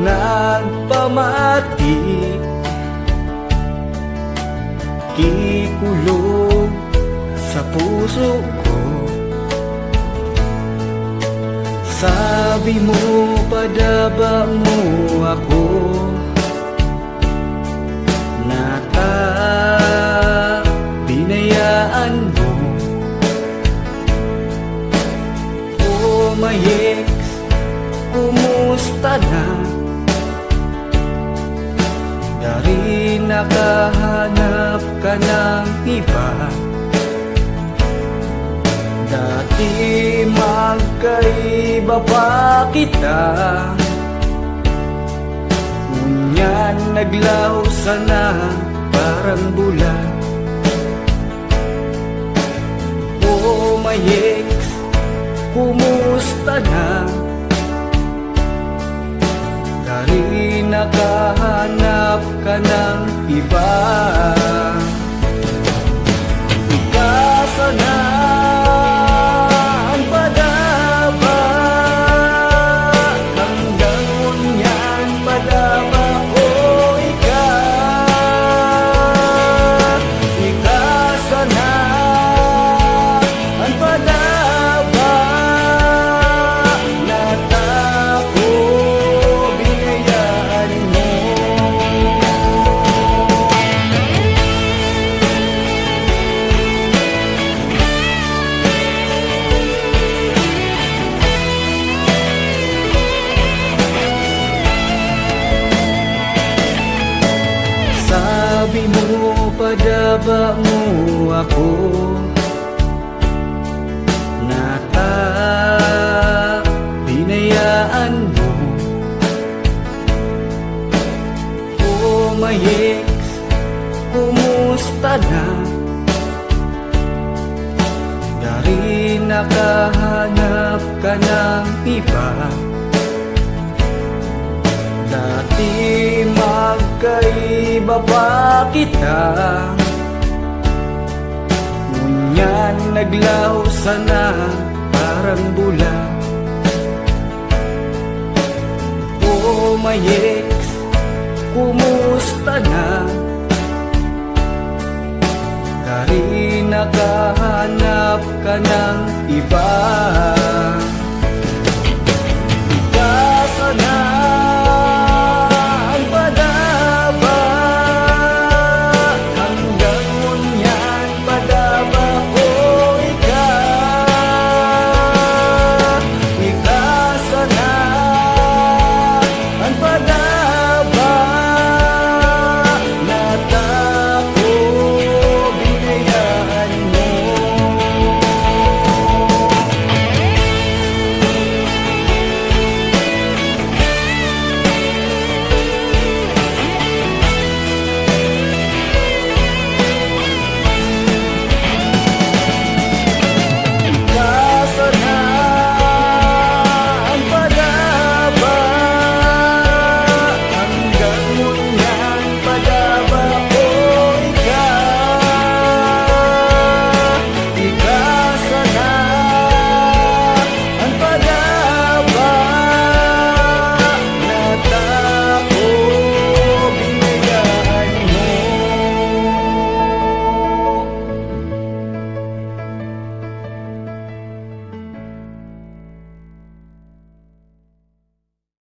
nagpamati, kikulog sa puso ko. Sabi mo, padaba mo ako, binayaan mo. Oh my ex, kumusta na? Dari nakahanap ka ng iba. Dati magkaiba pa kita, ngunyan naglaho sana parang bulan. Oh my ex, kumusta na? Dari nakahanap ka ng iba. Ikasa na ang padaba, hanggang ngunyan padaba o ikasa na ang padaba, natako binayaan mo. Sabi mo, padaba mo ako, binayaan mo. Oh my ex, kumusta na? Dari nakahanap ka ng iba. Dati magkaiba pa kita, ngunyan naglaho sana parang bulan. Oh my ex, kumusta na? Dari nakahanap ka ng iba.